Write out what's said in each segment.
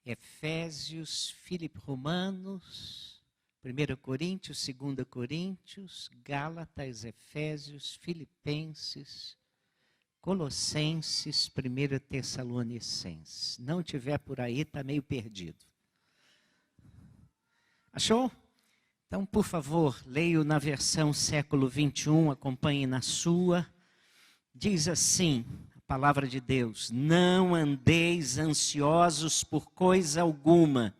Efésios, Romanos, 1 Coríntios, 2 Coríntios, Gálatas, Efésios, Filipenses, Colossenses, 1 Tessalonicenses. Não tiver por aí, está meio perdido. Achou? Então, por favor, leio na versão século 21, acompanhe na sua. Diz assim, a palavra de Deus: não andeis ansiosos por coisa alguma.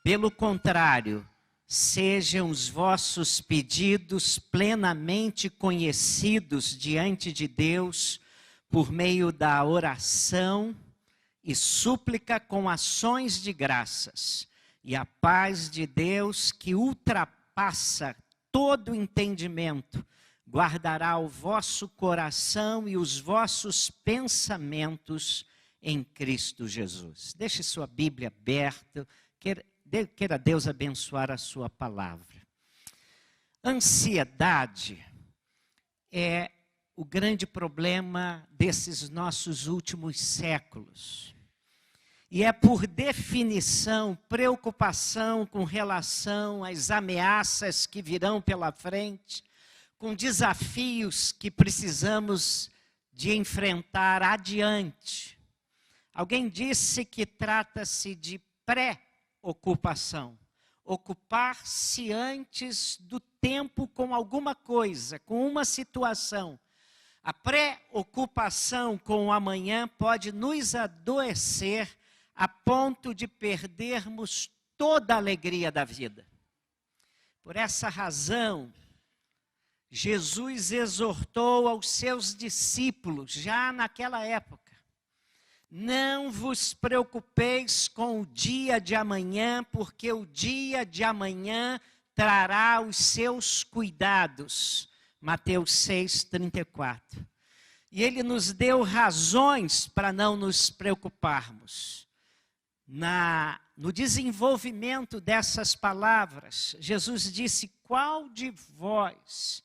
Pelo contrário, sejam os vossos pedidos plenamente conhecidos diante de Deus por meio da oração e súplica com ações de graças. E a paz de Deus, que ultrapassa todo entendimento, guardará o vosso coração e os vossos pensamentos em Cristo Jesus. Deixe sua Bíblia aberta, queira Deus abençoar a sua palavra. Ansiedade é o grande problema desses nossos últimos séculos. E é, por definição, preocupação com relação às ameaças que virão pela frente, com desafios que precisamos de enfrentar adiante. Alguém disse que trata-se de pré-ocupação. Ocupar-se antes do tempo com alguma coisa, com uma situação. A pré-ocupação com o amanhã pode nos adoecer a ponto de perdermos toda a alegria da vida. Por essa razão, Jesus exortou aos seus discípulos, já naquela época: não vos preocupeis com o dia de amanhã, porque o dia de amanhã trará os seus cuidados. Mateus 6:34. E ele nos deu razões para não nos preocuparmos. No desenvolvimento dessas palavras, Jesus disse: qual de vós,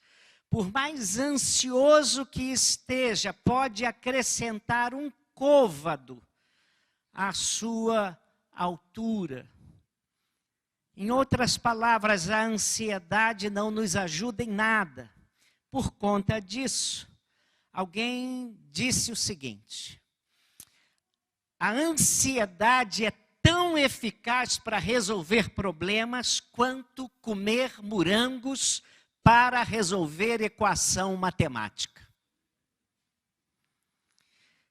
por mais ansioso que esteja, pode acrescentar um côvado à sua altura? Em outras palavras, a ansiedade não nos ajuda em nada. Por conta disso, alguém disse o seguinte: a ansiedade é tão eficaz para resolver problemas quanto comer morangos para resolver equação matemática.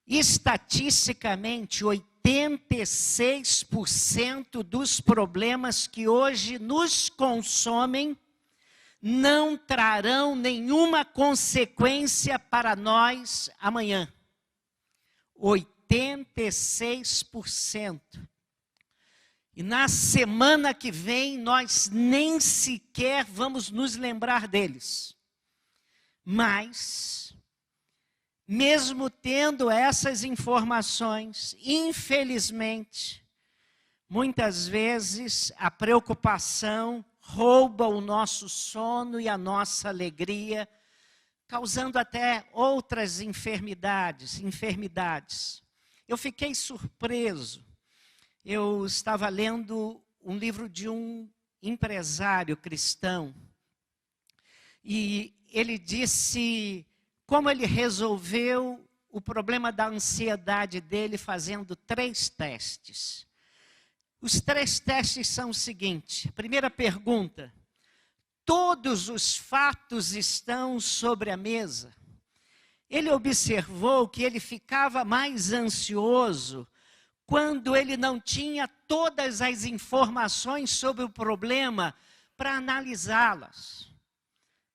Estatisticamente, 86% dos problemas que hoje nos consomem não trarão nenhuma consequência para nós amanhã. 86%. E na semana que vem, nós nem sequer vamos nos lembrar deles. Mas, mesmo tendo essas informações, infelizmente, muitas vezes a preocupação rouba o nosso sono e a nossa alegria, causando até outras enfermidades. Eu fiquei surpreso. Eu estava lendo um livro de um empresário cristão e ele disse como ele resolveu o problema da ansiedade dele fazendo 3 testes. Os 3 testes são o seguinte: primeira pergunta: todos os fatos estão sobre a mesa? Ele observou que ele ficava mais ansioso quando ele não tinha todas as informações sobre o problema para analisá-las.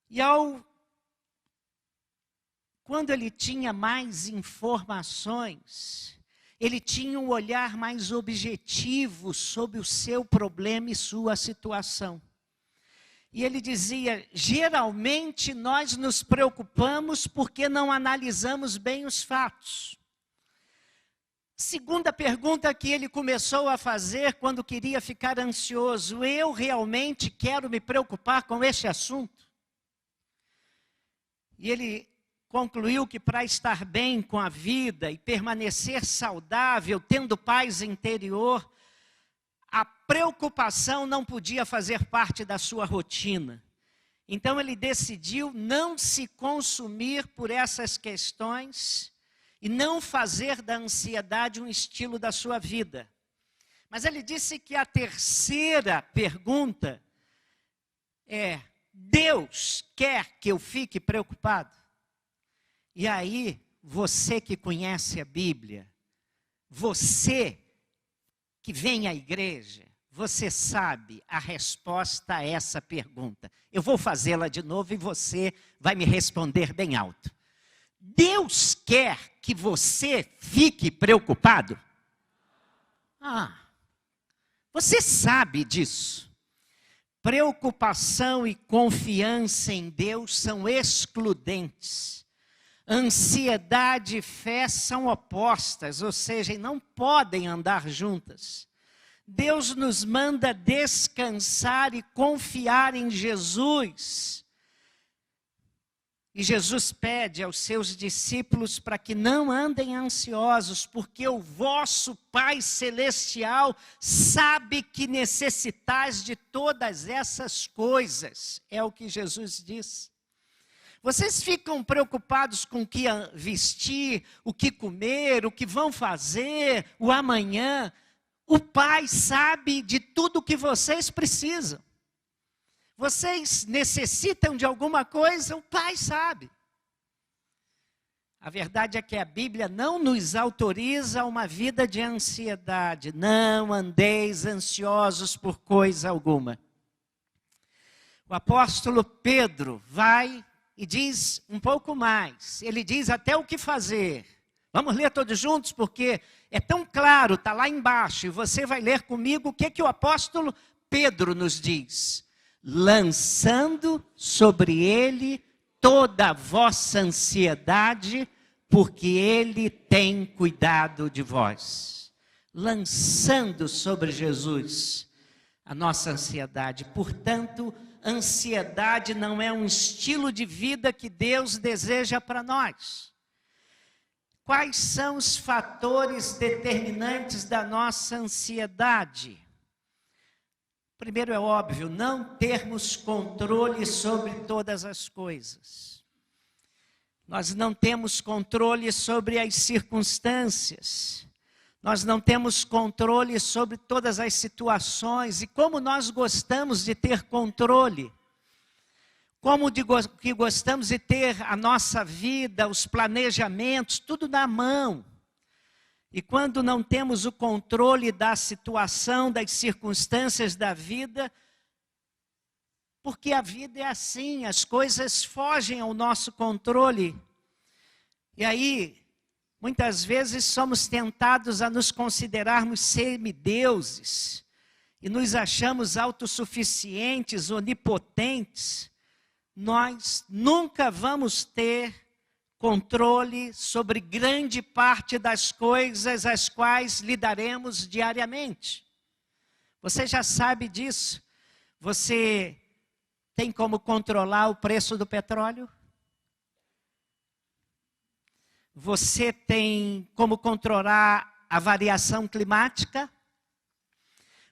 E quando ele tinha mais informações, ele tinha um olhar mais objetivo sobre o seu problema e sua situação. E ele dizia: geralmente nós nos preocupamos porque não analisamos bem os fatos. Segunda pergunta que ele começou a fazer quando queria ficar ansioso: eu realmente quero me preocupar com este assunto? E ele concluiu que para estar bem com a vida e permanecer saudável, tendo paz interior, a preocupação não podia fazer parte da sua rotina. Então ele decidiu não se consumir por essas questões e não fazer da ansiedade um estilo da sua vida. Mas ele disse que a terceira pergunta é: Deus quer que eu fique preocupado? E aí, você que conhece a Bíblia, você que vem à igreja, você sabe a resposta a essa pergunta. Eu vou fazê-la de novo e você vai me responder bem alto. Deus quer que você fique preocupado? Você sabe disso. Preocupação e confiança em Deus são excludentes. Ansiedade e fé são opostas, ou seja, não podem andar juntas. Deus nos manda descansar e confiar em Jesus. E Jesus pede aos seus discípulos para que não andem ansiosos, porque o vosso Pai Celestial sabe que necessitais de todas essas coisas. É o que Jesus diz. Vocês ficam preocupados com o que vestir, o que comer, o que vão fazer, o amanhã. O Pai sabe de tudo o que vocês precisam. Vocês necessitam de alguma coisa, o Pai sabe. A verdade é que a Bíblia não nos autoriza uma vida de ansiedade. Não andeis ansiosos por coisa alguma. O apóstolo Pedro vai e diz um pouco mais. Ele diz até o que fazer. Vamos ler todos juntos, porque é tão claro, está lá embaixo. E você vai ler comigo o que o apóstolo Pedro nos diz. Lançando sobre ele toda a vossa ansiedade, porque ele tem cuidado de vós. Lançando sobre Jesus a nossa ansiedade. Portanto, ansiedade não é um estilo de vida que Deus deseja para nós. Quais são os fatores determinantes da nossa ansiedade? Primeiro é óbvio, não termos controle sobre todas as coisas. Nós não temos controle sobre as circunstâncias. Nós não temos controle sobre todas as situações. E como nós gostamos de ter controle. Como que gostamos de ter a nossa vida, os planejamentos, tudo na mão. E quando não temos o controle da situação, das circunstâncias da vida, porque a vida é assim, as coisas fogem ao nosso controle. E aí, muitas vezes somos tentados a nos considerarmos semideuses, e nos achamos autossuficientes, onipotentes. Nós nunca vamos ter controle sobre grande parte das coisas às quais lidaremos diariamente. Você já sabe disso? Você tem como controlar o preço do petróleo? Você tem como controlar a variação climática?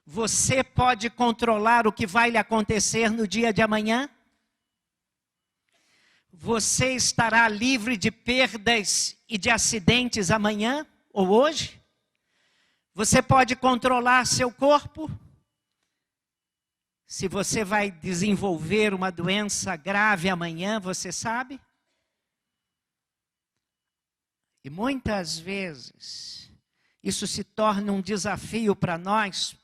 Você pode controlar o que vai lhe acontecer no dia de amanhã? Você estará livre de perdas e de acidentes amanhã ou hoje? Você pode controlar seu corpo? Se você vai desenvolver uma doença grave amanhã, você sabe? E muitas vezes isso se torna um desafio para nós,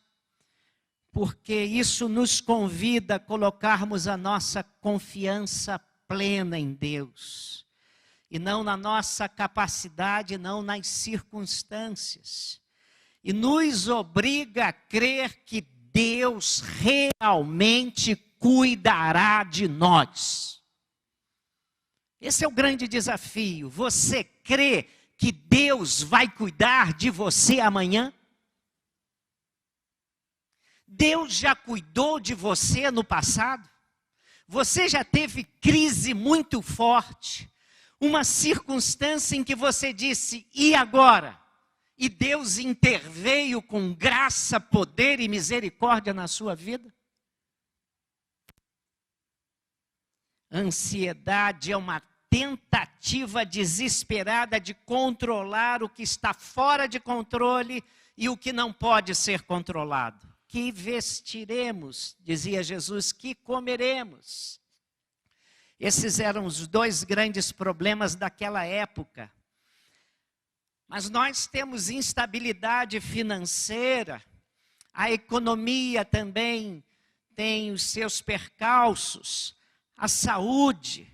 porque isso nos convida a colocarmos a nossa confiança plena em Deus, e não na nossa capacidade, não nas circunstâncias, e nos obriga a crer que Deus realmente cuidará de nós. Esse é o grande desafio. Você crê que Deus vai cuidar de você amanhã? Deus já cuidou de você no passado? Você já teve crise muito forte, uma circunstância em que você disse, e agora? e Deus interveio com graça, poder e misericórdia na sua vida? Ansiedade é uma tentativa desesperada de controlar o que está fora de controle e o que não pode ser controlado. Que vestiremos, dizia Jesus, que comeremos. Esses eram os dois grandes problemas daquela época. Mas nós temos instabilidade financeira, a economia também tem os seus percalços, a saúde.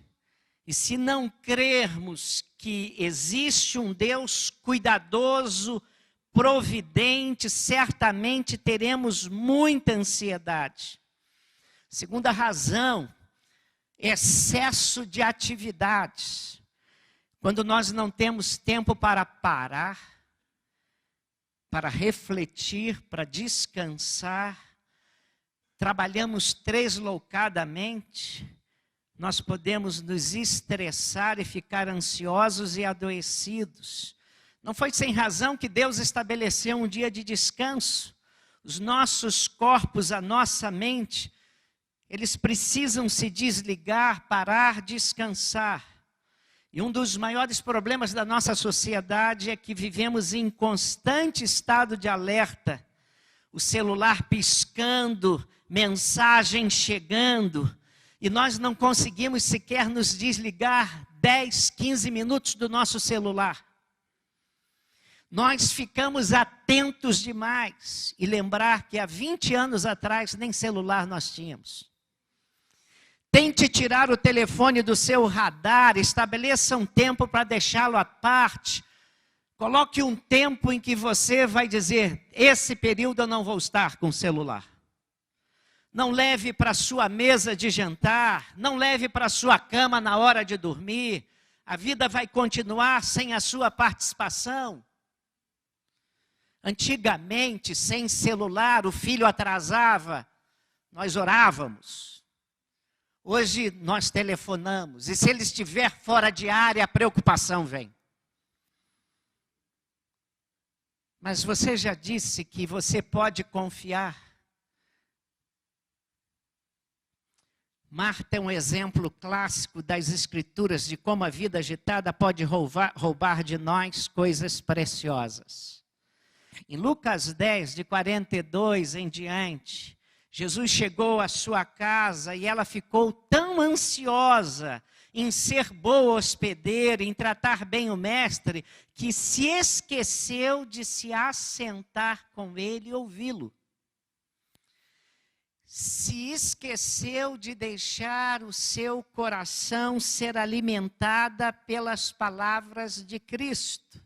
E se não crermos que existe um Deus cuidadoso, providente, certamente teremos muita ansiedade. Segunda razão, excesso de atividades. Quando nós não temos tempo para parar, para refletir, para descansar, trabalhamos deslocadamente, nós podemos nos estressar e ficar ansiosos e adoecidos. Não foi sem razão que Deus estabeleceu um dia de descanso. Os nossos corpos, a nossa mente, eles precisam se desligar, parar, descansar. E um dos maiores problemas da nossa sociedade é que vivemos em constante estado de alerta. O celular piscando, mensagem chegando, e nós não conseguimos sequer nos desligar 10, 15 minutos do nosso celular. Nós ficamos atentos demais e lembrar que há 20 anos atrás nem celular nós tínhamos. Tente tirar o telefone do seu radar, estabeleça um tempo para deixá-lo à parte. Coloque um tempo em que você vai dizer, esse período eu não vou estar com o celular. Não leve para a sua mesa de jantar, não leve para a sua cama na hora de dormir. A vida vai continuar sem a sua participação. Antigamente, sem celular, o filho atrasava, nós orávamos. Hoje nós telefonamos, e se ele estiver fora de área, a preocupação vem. Mas você já disse que você pode confiar. Marta é um exemplo clássico das Escrituras de como a vida agitada pode roubar de nós coisas preciosas. Em Lucas 10, de 42 em diante, Jesus chegou à sua casa e ela ficou tão ansiosa em ser boa hospedeira, em tratar bem o mestre, que se esqueceu de se assentar com ele e ouvi-lo. Se esqueceu de deixar o seu coração ser alimentada pelas palavras de Cristo.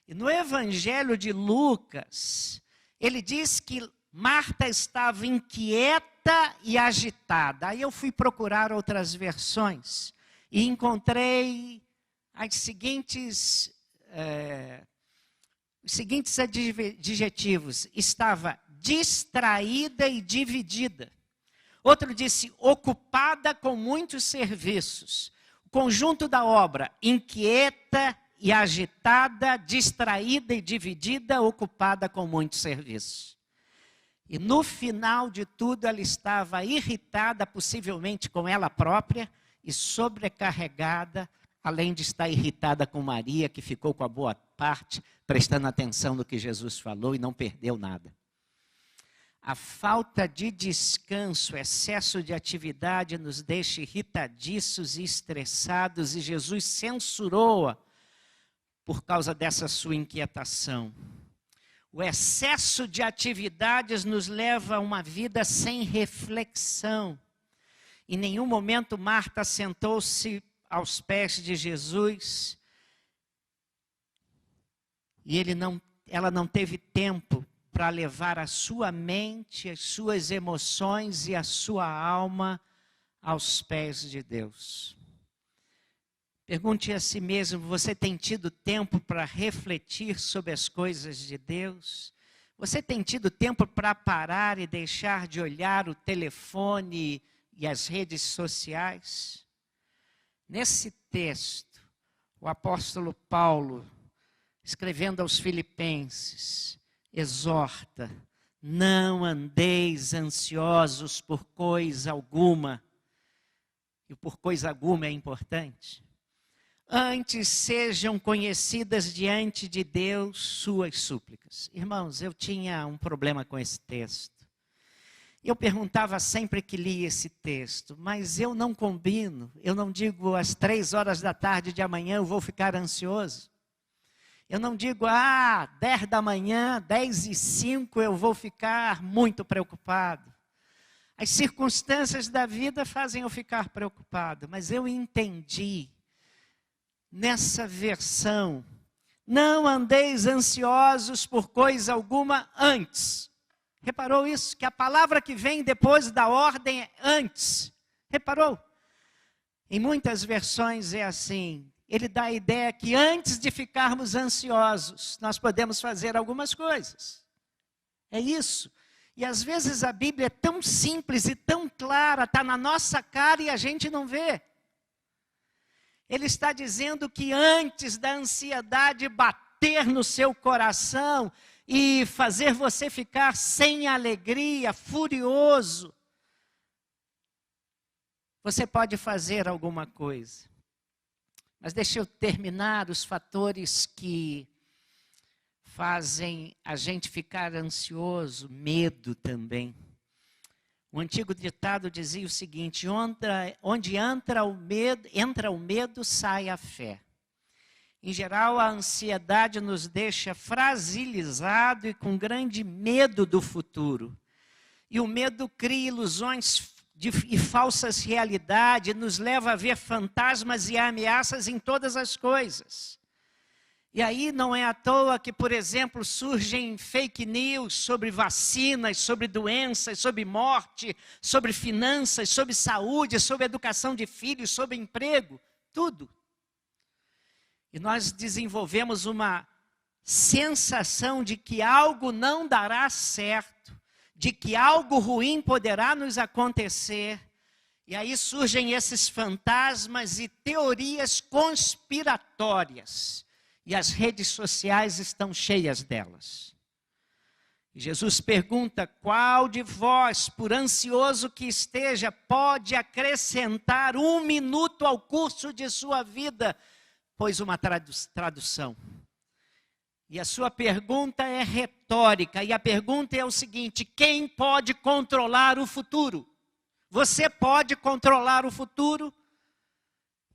E no Evangelho de Lucas, ele diz que Marta estava inquieta e agitada. Aí eu fui procurar outras versões e encontrei os seguintes adjetivos. Estava distraída e dividida. Outro disse, ocupada com muitos serviços. O conjunto da obra, inquieta e agitada, distraída e dividida, ocupada com muitos serviços. E no final de tudo, ela estava irritada, possivelmente com ela própria, e sobrecarregada, além de estar irritada com Maria, que ficou com a boa parte, prestando atenção no que Jesus falou e não perdeu nada. A falta de descanso, excesso de atividade nos deixa irritadiços e estressados, e Jesus censurou-a por causa dessa sua inquietação. O excesso de atividades nos leva a uma vida sem reflexão. Em nenhum momento Marta sentou-se aos pés de Jesus e ela não teve tempo para levar a sua mente, as suas emoções e a sua alma aos pés de Deus. Pergunte a si mesmo, você tem tido tempo para refletir sobre as coisas de Deus? Você tem tido tempo para parar e deixar de olhar o telefone e as redes sociais? Nesse texto, o apóstolo Paulo escrevendo aos Filipenses, exorta: não andeis ansiosos por coisa alguma. E por coisa alguma é importante. Antes sejam conhecidas diante de Deus suas súplicas. Irmãos, eu tinha um problema com esse texto. Eu perguntava sempre que lia esse texto, mas eu não combino, eu não digo às 3 horas da tarde de amanhã eu vou ficar ansioso. Eu não digo, 10 da manhã, 10:05 eu vou ficar muito preocupado. As circunstâncias da vida fazem eu ficar preocupado, mas eu entendi nessa versão, não andeis ansiosos por coisa alguma antes. Reparou isso? Que a palavra que vem depois da ordem é antes. Reparou? Em muitas versões é assim. Ele dá a ideia que antes de ficarmos ansiosos, nós podemos fazer algumas coisas. É isso. E às vezes a Bíblia é tão simples e tão clara, está na nossa cara e a gente não vê. Ele está dizendo que antes da ansiedade bater no seu coração e fazer você ficar sem alegria, furioso, você pode fazer alguma coisa. Mas deixa eu terminar os fatores que fazem a gente ficar ansioso, medo também. O antigo ditado dizia o seguinte: onde entra o medo, sai a fé. Em geral, a ansiedade nos deixa fragilizado e com grande medo do futuro. E o medo cria ilusões e falsas realidades, nos leva a ver fantasmas e ameaças em todas as coisas. E aí não é à toa que, por exemplo, surgem fake news sobre vacinas, sobre doenças, sobre morte, sobre finanças, sobre saúde, sobre educação de filhos, sobre emprego, tudo. E nós desenvolvemos uma sensação de que algo não dará certo, de que algo ruim poderá nos acontecer. E aí surgem esses fantasmas e teorias conspiratórias. E as redes sociais estão cheias delas. E Jesus pergunta: qual de vós, por ansioso que esteja, pode acrescentar 1 minuto ao curso de sua vida? Pois uma tradução. E a sua pergunta é retórica. E a pergunta é o seguinte: quem pode controlar o futuro? Você pode controlar o futuro?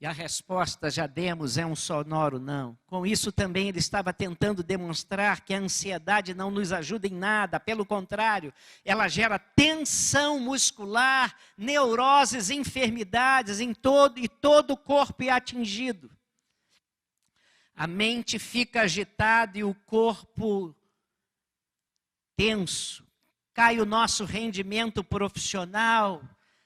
E a resposta, já demos, é um sonoro não. Com isso também ele estava tentando demonstrar que a ansiedade não nos ajuda em nada. Pelo contrário, ela gera tensão muscular, neuroses, enfermidades e todo o corpo é atingido. A mente fica agitada e o corpo tenso. Cai o nosso rendimento profissional,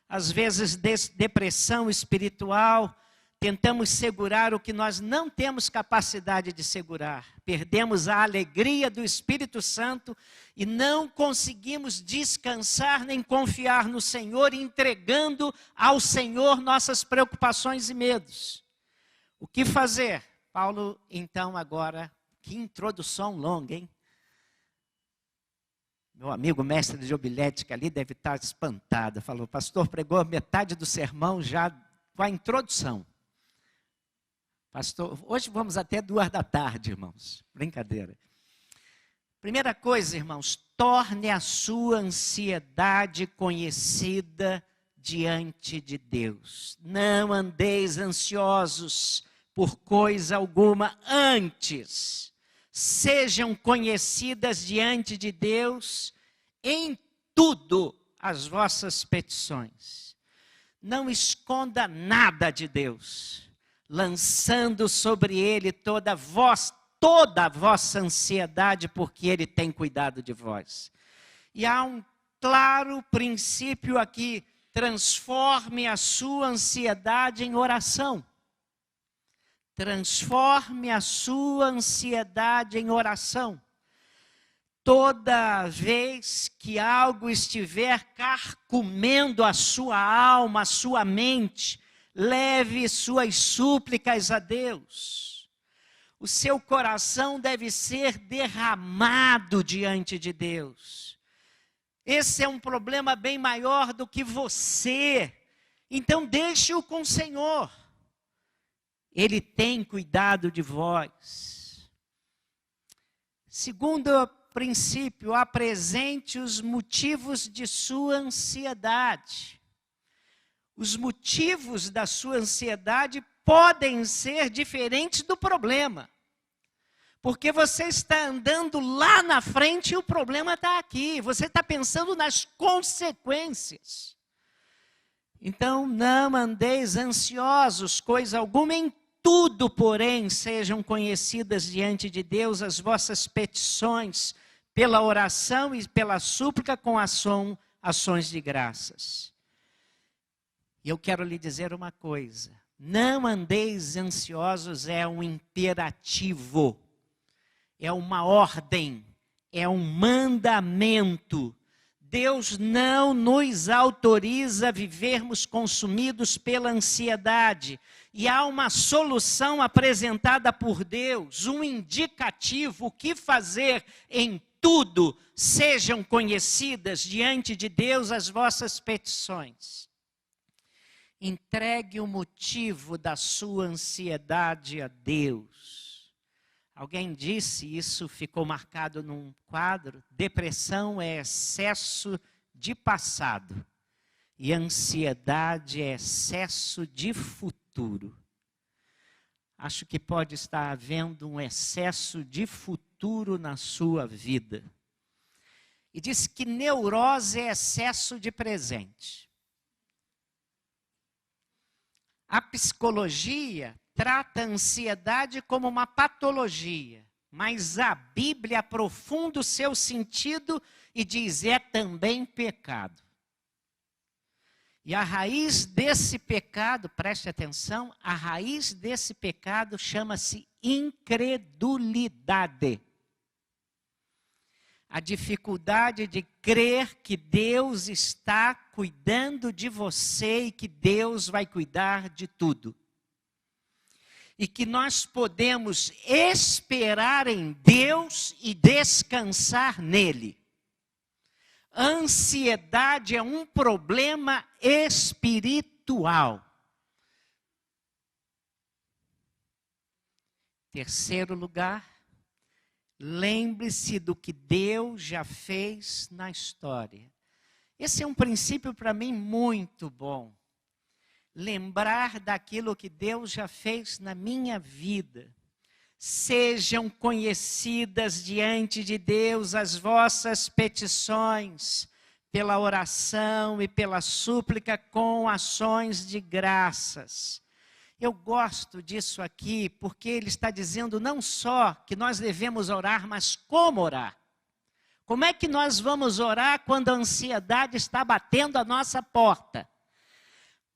às vezes depressão espiritual. Tentamos segurar o que nós não temos capacidade de segurar. Perdemos a alegria do Espírito Santo e não conseguimos descansar nem confiar no Senhor, entregando ao Senhor nossas preocupações e medos. O que fazer? Paulo, então, agora, que introdução longa, hein? Meu amigo mestre de homilética ali deve estar espantado. Falou: o pastor pregou metade do sermão já com a introdução. Pastor, hoje vamos até 2 da tarde, irmãos. Brincadeira. Primeira coisa, irmãos, torne a sua ansiedade conhecida diante de Deus. Não andeis ansiosos por coisa alguma antes. Sejam conhecidas diante de Deus em tudo as vossas petições. Não esconda nada de Deus, lançando sobre Ele toda a vossa ansiedade, porque Ele tem cuidado de vós. E há um claro princípio aqui: transforme a sua ansiedade em oração. Transforme a sua ansiedade em oração. Toda vez que algo estiver carcomendo a sua alma, a sua mente, leve suas súplicas a Deus. O seu coração deve ser derramado diante de Deus. Esse é um problema bem maior do que você. Então deixe-o com o Senhor. Ele tem cuidado de vós. Segundo princípio, apresente os motivos de sua ansiedade. Os motivos da sua ansiedade podem ser diferentes do problema. Porque você está andando lá na frente e o problema está aqui. Você está pensando nas consequências. Então, não andeis ansiosos, coisa alguma, em tudo, porém, sejam conhecidas diante de Deus as vossas petições, pela oração e pela súplica com ações de graças. E eu quero lhe dizer uma coisa, não andeis ansiosos é um imperativo, é uma ordem, é um mandamento. Deus não nos autoriza a vivermos consumidos pela ansiedade. E há uma solução apresentada por Deus, um indicativo, o que fazer em tudo. Sejam conhecidas diante de Deus as vossas petições. Entregue o motivo da sua ansiedade a Deus. Alguém disse, isso ficou marcado num quadro, depressão é excesso de passado e ansiedade é excesso de futuro. Acho que pode estar havendo um excesso de futuro na sua vida. E diz que neurose é excesso de presente. A psicologia trata a ansiedade como uma patologia, mas a Bíblia aprofunda o seu sentido e diz, é também pecado. E a raiz desse pecado, preste atenção, a raiz desse pecado chama-se incredulidade. A dificuldade de crer que Deus está cuidando de você e que Deus vai cuidar de tudo. E que nós podemos esperar em Deus e descansar nele. Ansiedade é um problema espiritual. Terceiro lugar, lembre-se do que Deus já fez na história. Esse é um princípio para mim muito bom. Lembrar daquilo que Deus já fez na minha vida. Sejam conhecidas diante de Deus as vossas petições, pela oração e pela súplica com ações de graças. Eu gosto disso aqui, porque ele está dizendo não só que nós devemos orar, mas como orar. Como é que nós vamos orar quando a ansiedade está batendo a nossa porta?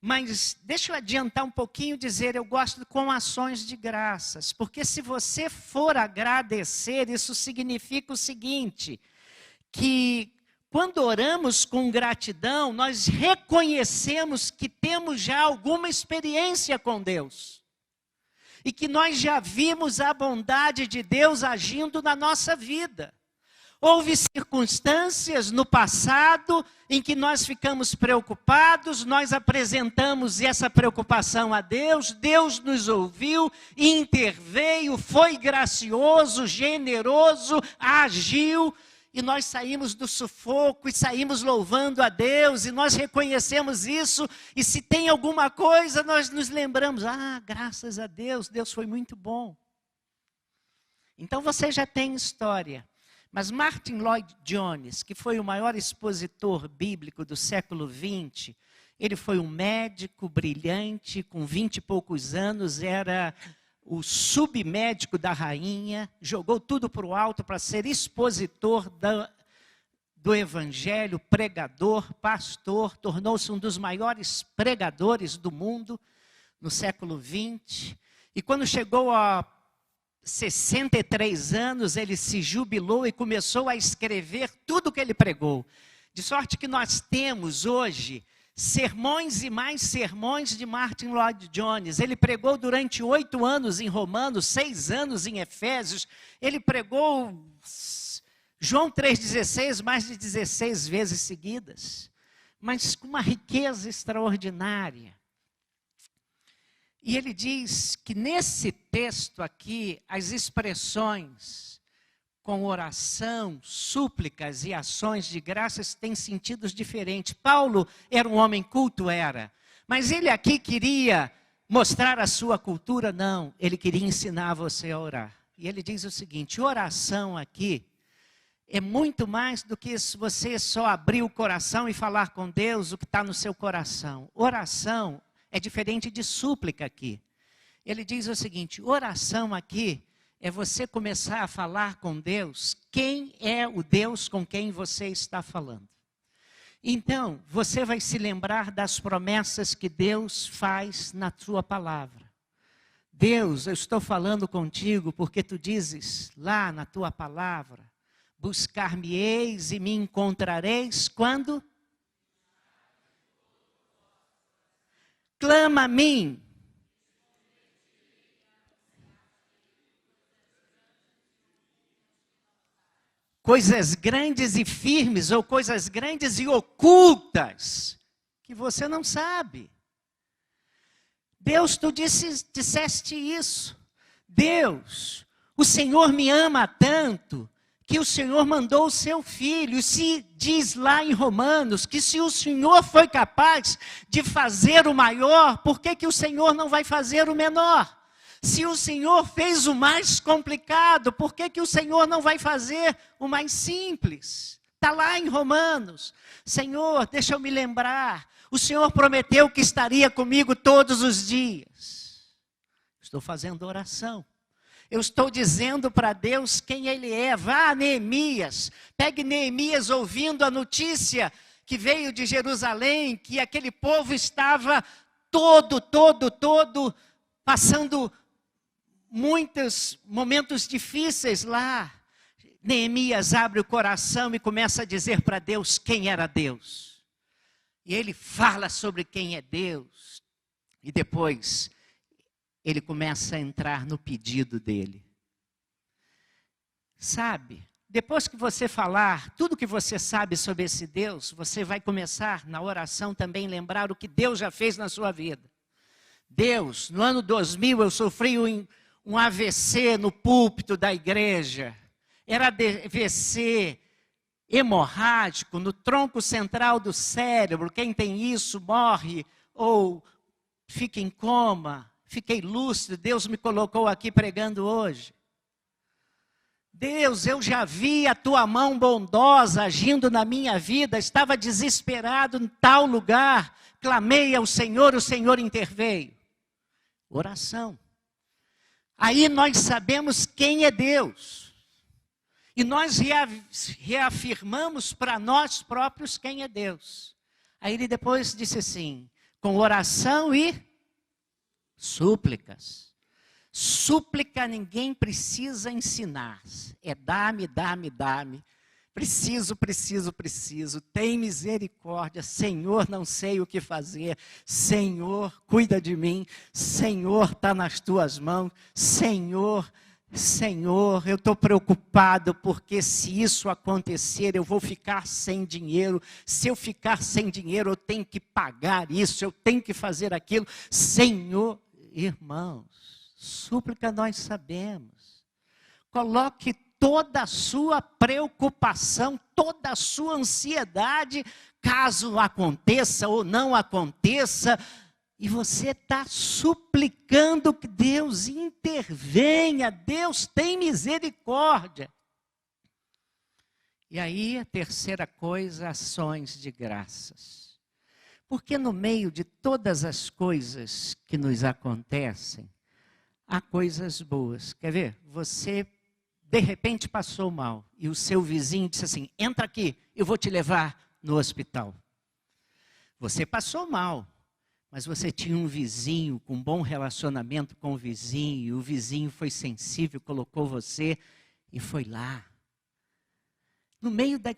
Mas deixa eu adiantar um pouquinho e dizer, eu gosto com ações de graças. Porque se você for agradecer, isso significa o seguinte, que quando oramos com gratidão, nós reconhecemos que temos já alguma experiência com Deus. E que nós já vimos a bondade de Deus agindo na nossa vida. Houve circunstâncias no passado em que nós ficamos preocupados, nós apresentamos essa preocupação a Deus, Deus nos ouviu, interveio, foi gracioso, generoso, agiu, e nós saímos do sufoco e saímos louvando a Deus, e nós reconhecemos isso, e se tem alguma coisa, nós nos lembramos, graças a Deus, Deus foi muito bom. Então você já tem história. Mas Martin Lloyd Jones, que foi o maior expositor bíblico do século XX, ele foi um médico brilhante, com 20 e poucos anos, era o submédico da rainha, jogou tudo para o alto para ser expositor do evangelho, pregador, pastor, tornou-se um dos maiores pregadores do mundo no século XX. E quando chegou a 63 anos, ele se jubilou e começou a escrever tudo o que ele pregou. De sorte que nós temos hoje sermões e mais sermões de Martin Lloyd-Jones. Ele pregou durante 8 anos em Romanos, 6 anos em Efésios. Ele pregou João 3,16 mais de 16 vezes seguidas, mas com uma riqueza extraordinária. E ele diz que nesse texto aqui, as expressões com oração, súplicas e ações de graças têm sentidos diferentes. Paulo era um homem culto, era. Mas ele aqui queria mostrar a sua cultura? Não. Ele queria ensinar você a orar. E ele diz o seguinte, oração aqui é muito mais do que se você só abrir o coração e falar com Deus o que está no seu coração. Oração é diferente de súplica aqui. Ele diz o seguinte, oração aqui é você começar a falar com Deus quem é o Deus com quem você está falando. Então, você vai se lembrar das promessas que Deus faz na sua palavra. Deus, eu estou falando contigo porque tu dizes lá na tua palavra, buscar-me-eis e me encontrareis quando? Clama a mim. Coisas grandes e firmes, ou coisas grandes e ocultas, que você não sabe. Deus, tu disseste isso. Deus, o Senhor me ama tanto, que o Senhor mandou o seu Filho. Se diz lá em Romanos, que se o Senhor foi capaz de fazer o maior, por que o Senhor não vai fazer o menor? Se o Senhor fez o mais complicado, por que o Senhor não vai fazer o mais simples? Está lá em Romanos. Senhor, deixa eu me lembrar. O Senhor prometeu que estaria comigo todos os dias. Estou fazendo oração. Eu estou dizendo para Deus quem Ele é. Vá a Neemias. Pegue Neemias ouvindo a notícia que veio de Jerusalém, que aquele povo estava todo passando muitos momentos difíceis lá. Neemias abre o coração e começa a dizer para Deus quem era Deus. E ele fala sobre quem é Deus. E depois ele começa a entrar no pedido dele. Sabe, depois que você falar tudo que você sabe sobre esse Deus, você vai começar na oração também lembrar o que Deus já fez na sua vida. Deus, no ano 2000 eu sofri um AVC no púlpito da igreja. Era AVC hemorrágico no tronco central do cérebro. Quem tem isso morre ou fica em coma. Fiquei lúcido, Deus me colocou aqui pregando hoje. Deus, eu já vi a tua mão bondosa agindo na minha vida, estava desesperado em tal lugar, clamei ao Senhor, o Senhor interveio. Oração. Aí nós sabemos quem é Deus. E nós reafirmamos para nós próprios quem é Deus. Aí ele depois disse assim, com oração e súplicas. Súplica ninguém precisa ensinar. É dá-me, dá-me, dá-me. Preciso. Tem misericórdia. Senhor, não sei o que fazer. Senhor, cuida de mim. Senhor, está nas tuas mãos. Senhor, eu estou preocupado porque se isso acontecer, eu vou ficar sem dinheiro. Se eu ficar sem dinheiro, eu tenho que pagar isso, eu tenho que fazer aquilo. Senhor, irmãos, súplica nós sabemos. Coloque toda a sua preocupação, toda a sua ansiedade, caso aconteça ou não aconteça, e você está suplicando que Deus intervenha, Deus tem misericórdia. E aí a terceira coisa, ações de graças. Porque no meio de todas as coisas que nos acontecem, há coisas boas. Quer ver? Você de repente passou mal e o seu vizinho disse assim, entra aqui, eu vou te levar no hospital. Você passou mal. Mas você tinha um vizinho com um bom relacionamento com o vizinho, e o vizinho foi sensível, colocou você e foi lá. No meio da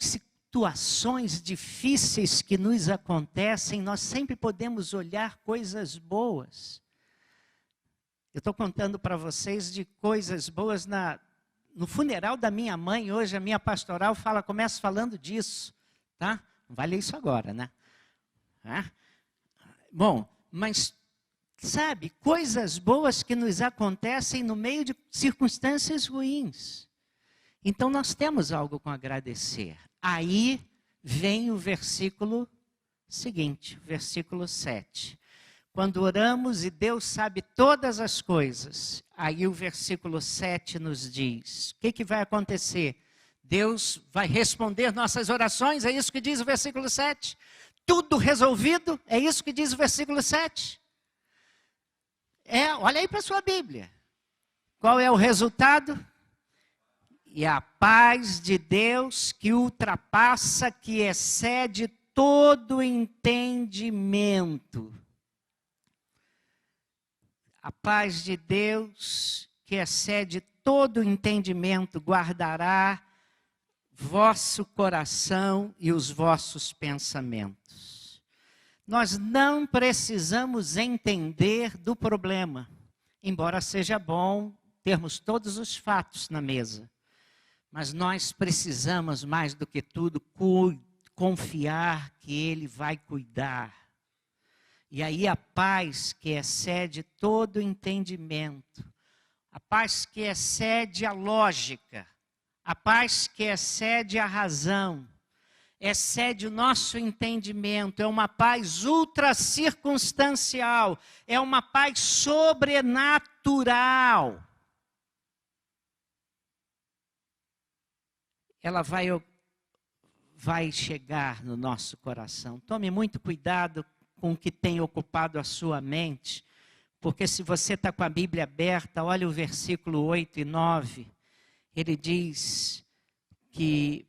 situações difíceis que nos acontecem, nós sempre podemos olhar coisas boas. Eu estou contando para vocês de coisas boas no funeral da minha mãe. Hoje a minha pastoral começa falando disso, tá? Não vai ler isso agora, né? Bom, mas sabe, coisas boas que nos acontecem no meio de circunstâncias ruins. Então nós temos algo com agradecer. Aí vem o versículo seguinte, versículo 7. Quando oramos e Deus sabe todas as coisas, aí o versículo 7 nos diz, o que vai acontecer? Deus vai responder nossas orações, é isso que diz o versículo 7? Tudo resolvido, é isso que diz o versículo 7? Olha aí para a sua Bíblia. Qual é o resultado? E a paz de Deus que ultrapassa, que excede todo entendimento. A paz de Deus que excede todo entendimento guardará vosso coração e os vossos pensamentos. Nós não precisamos entender do problema, embora seja bom termos todos os fatos na mesa. Mas nós precisamos, mais do que tudo, confiar que Ele vai cuidar. E aí a paz que excede todo entendimento, a paz que excede a lógica, a paz que excede a razão, excede o nosso entendimento, é uma paz ultracircunstancial, é uma paz sobrenatural. Ela vai chegar no nosso coração. Tome muito cuidado com o que tem ocupado a sua mente, porque se você está com a Bíblia aberta, olha o versículo 8 e 9, ele diz que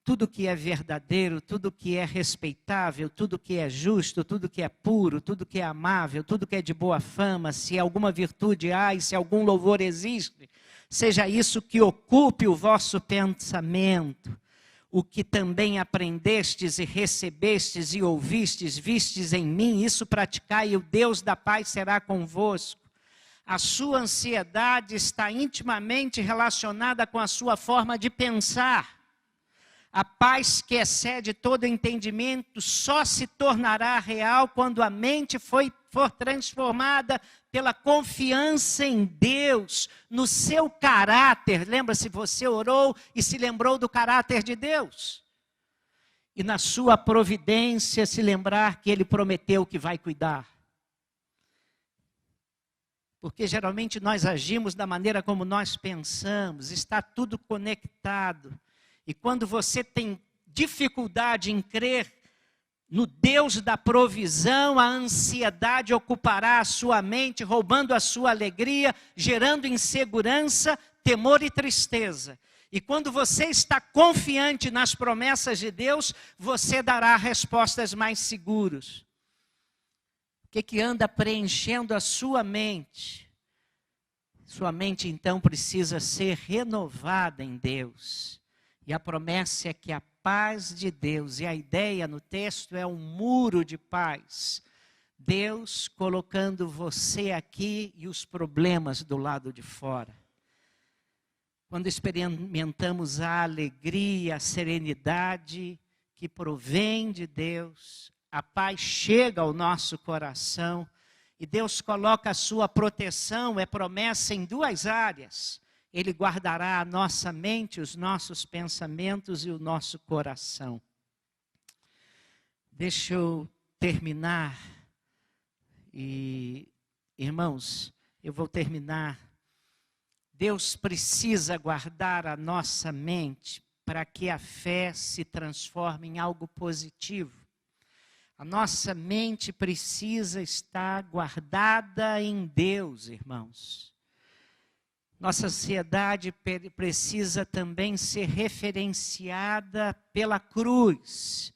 tudo que é verdadeiro, tudo que é respeitável, tudo que é justo, tudo que é puro, tudo que é amável, tudo que é de boa fama, se alguma virtude há e se algum louvor existe, seja isso que ocupe o vosso pensamento. O que também aprendestes e recebestes e ouvistes, vistes em mim, isso praticai e o Deus da paz será convosco. A sua ansiedade está intimamente relacionada com a sua forma de pensar. A paz que excede todo entendimento só se tornará real quando a mente for transformada pela confiança em Deus, no seu caráter. Lembra-se, você orou e se lembrou do caráter de Deus. E na sua providência se lembrar que Ele prometeu que vai cuidar. Porque geralmente nós agimos da maneira como nós pensamos, está tudo conectado. E quando você tem dificuldade em crer no Deus da provisão, a ansiedade ocupará a sua mente, roubando a sua alegria, gerando insegurança, temor e tristeza. E quando você está confiante nas promessas de Deus, você dará respostas mais seguras. O que anda preenchendo a sua mente? Sua mente então precisa ser renovada em Deus. E a promessa é que a paz de Deus, e a ideia no texto é um muro de paz. Deus colocando você aqui e os problemas do lado de fora. Quando experimentamos a alegria, a serenidade que provém de Deus, a paz chega ao nosso coração e Deus coloca a sua proteção, é promessa em duas áreas. Ele guardará a nossa mente, os nossos pensamentos e o nosso coração. Deixa eu terminar. E, irmãos, eu vou terminar. Deus precisa guardar a nossa mente para que a fé se transforme em algo positivo. A nossa mente precisa estar guardada em Deus, irmãos. Nossa ansiedade precisa também ser referenciada pela cruz.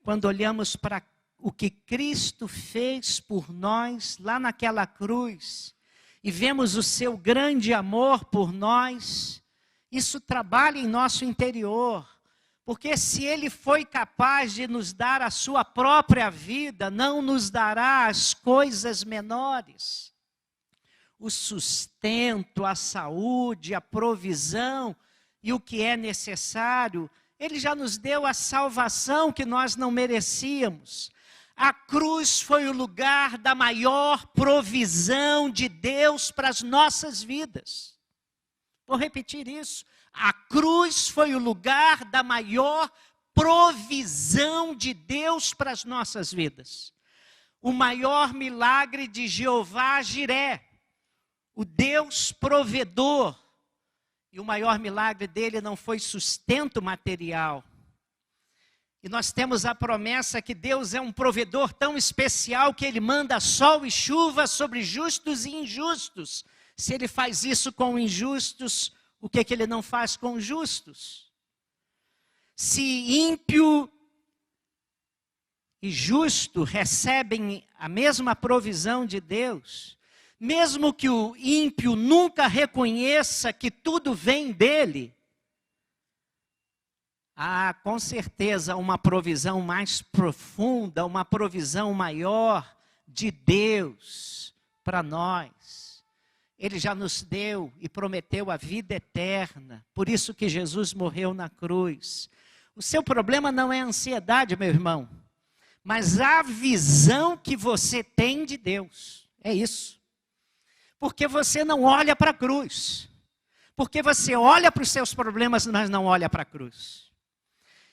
Quando olhamos para o que Cristo fez por nós lá naquela cruz, e vemos o seu grande amor por nós, isso trabalha em nosso interior, Porque se Ele foi capaz de nos dar a sua própria vida, não nos dará as coisas menores. O sustento, a saúde, a provisão e o que é necessário. Ele já nos deu a salvação que nós não merecíamos. A cruz foi o lugar da maior provisão de Deus para as nossas vidas. Vou repetir isso. A cruz foi o lugar da maior provisão de Deus para as nossas vidas. O maior milagre de Jeová Jiré, o Deus provedor. E o maior milagre dele não foi sustento material. E nós temos a promessa que Deus é um provedor tão especial que Ele manda sol e chuva sobre justos e injustos. Se Ele faz isso com injustos, o que Ele não faz com justos? Se ímpio e justo recebem a mesma provisão de Deus, mesmo que o ímpio nunca reconheça que tudo vem dele, há com certeza uma provisão mais profunda, uma provisão maior de Deus para nós. Ele já nos deu e prometeu a vida eterna, por isso que Jesus morreu na cruz. O seu problema não é a ansiedade, meu irmão, mas a visão que você tem de Deus, é isso. Porque você não olha para a cruz, porque você olha para os seus problemas, mas não olha para a cruz.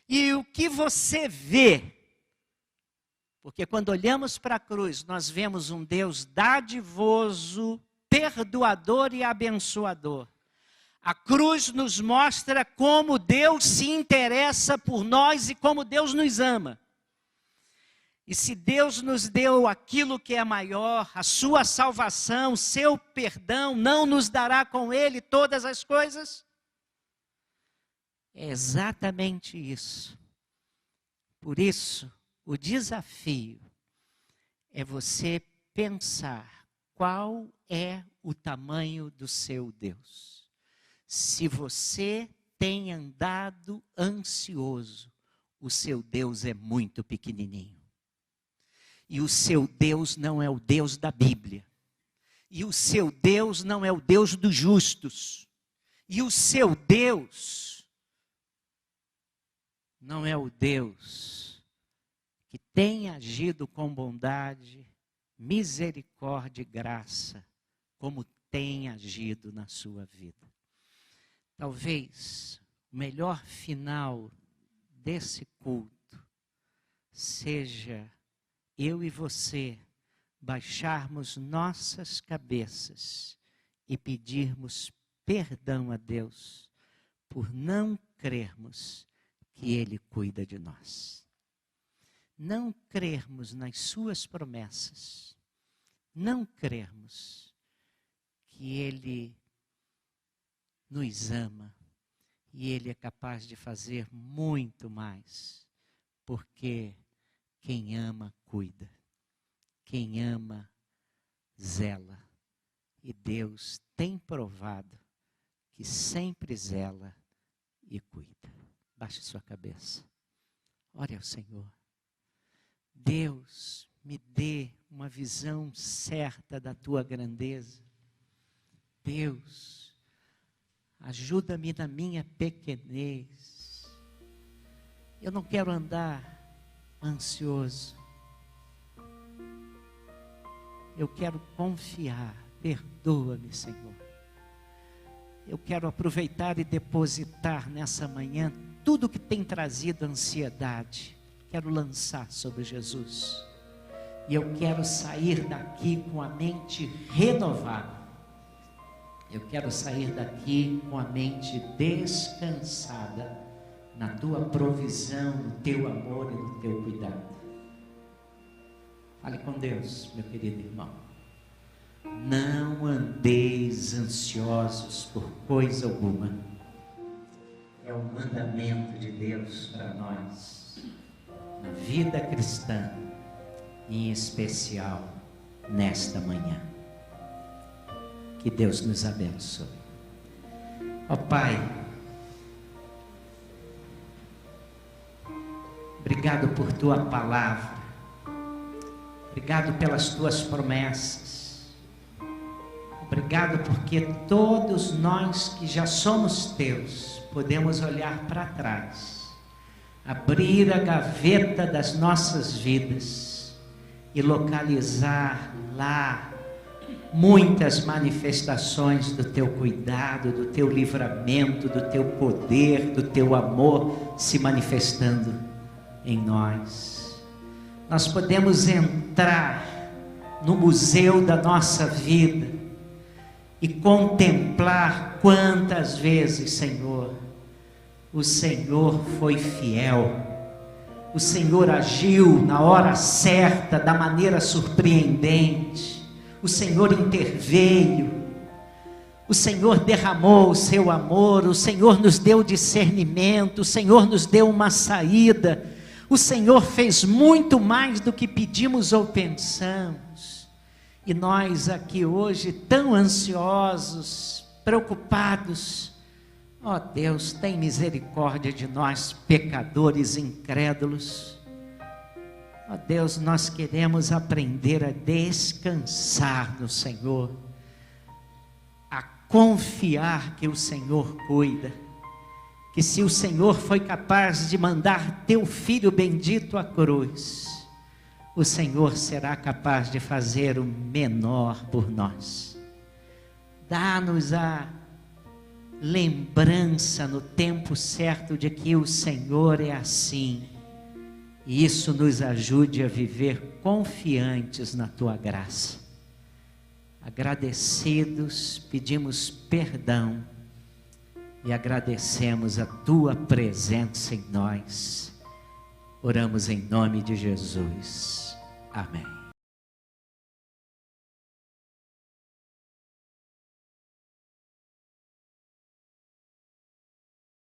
E o que você vê? Porque quando olhamos para a cruz, nós vemos um Deus dadivoso, perdoador e abençoador. A cruz nos mostra como Deus se interessa por nós e como Deus nos ama. E se Deus nos deu aquilo que é maior, a sua salvação, seu perdão, não nos dará com Ele todas as coisas? É exatamente isso. Por isso, o desafio é você pensar qual é o tamanho do seu Deus. Se você tem andado ansioso, o seu Deus é muito pequenininho. E o seu Deus não é o Deus da Bíblia. E o seu Deus não é o Deus dos justos. E o seu Deus não é o Deus que tem agido com bondade, misericórdia e graça, como tem agido na sua vida. Talvez o melhor final desse culto seja eu e você baixarmos nossas cabeças e pedirmos perdão a Deus por não crermos que Ele cuida de nós. Não crermos nas suas promessas. Não crermos que Ele nos ama e Ele é capaz de fazer muito mais. Porque quem ama, cuida. Quem ama, zela. E Deus tem provado que sempre zela e cuida. Baixe sua cabeça. Ore ao Senhor. Deus, me dê uma visão certa da tua grandeza. Deus, ajuda-me na minha pequenez. Eu não quero andar ansioso. Eu quero confiar. Perdoa-me, Senhor. Eu quero aproveitar e depositar nessa manhã tudo que tem trazido ansiedade. Quero lançar sobre Jesus. E eu quero sair daqui com a mente renovada. Eu quero sair daqui com a mente descansada na tua provisão, no teu amor e no teu cuidado. Fale com Deus, meu querido irmão. Não andeis ansiosos por coisa alguma. É o mandamento de Deus para nós, na vida cristã, em especial nesta manhã. Que Deus nos abençoe. Ó Pai, Obrigado por tua palavra. Obrigado pelas tuas promessas. Obrigado porque todos nós que já somos teus, podemos olhar para trás, abrir a gaveta das nossas vidas e localizar lá muitas manifestações do teu cuidado, do teu livramento, do teu poder, do teu amor se manifestando em nós. Nós podemos entrar no museu da nossa vida e contemplar quantas vezes, Senhor, o Senhor foi fiel. O Senhor agiu na hora certa, da maneira surpreendente. O Senhor interveio, o Senhor derramou o seu amor, o Senhor nos deu discernimento, o Senhor nos deu uma saída, o Senhor fez muito mais do que pedimos ou pensamos. E nós aqui hoje tão ansiosos, preocupados, ó Deus, tem misericórdia de nós pecadores incrédulos. Ó Deus, nós queremos aprender a descansar no Senhor, a confiar que o Senhor cuida, que se o Senhor foi capaz de mandar teu Filho bendito à cruz, o Senhor será capaz de fazer o menor por nós. Dá-nos a lembrança no tempo certo de que o Senhor é assim. E isso nos ajude a viver confiantes na tua graça. Agradecidos, pedimos perdão e agradecemos a tua presença em nós. Oramos em nome de Jesus. Amém.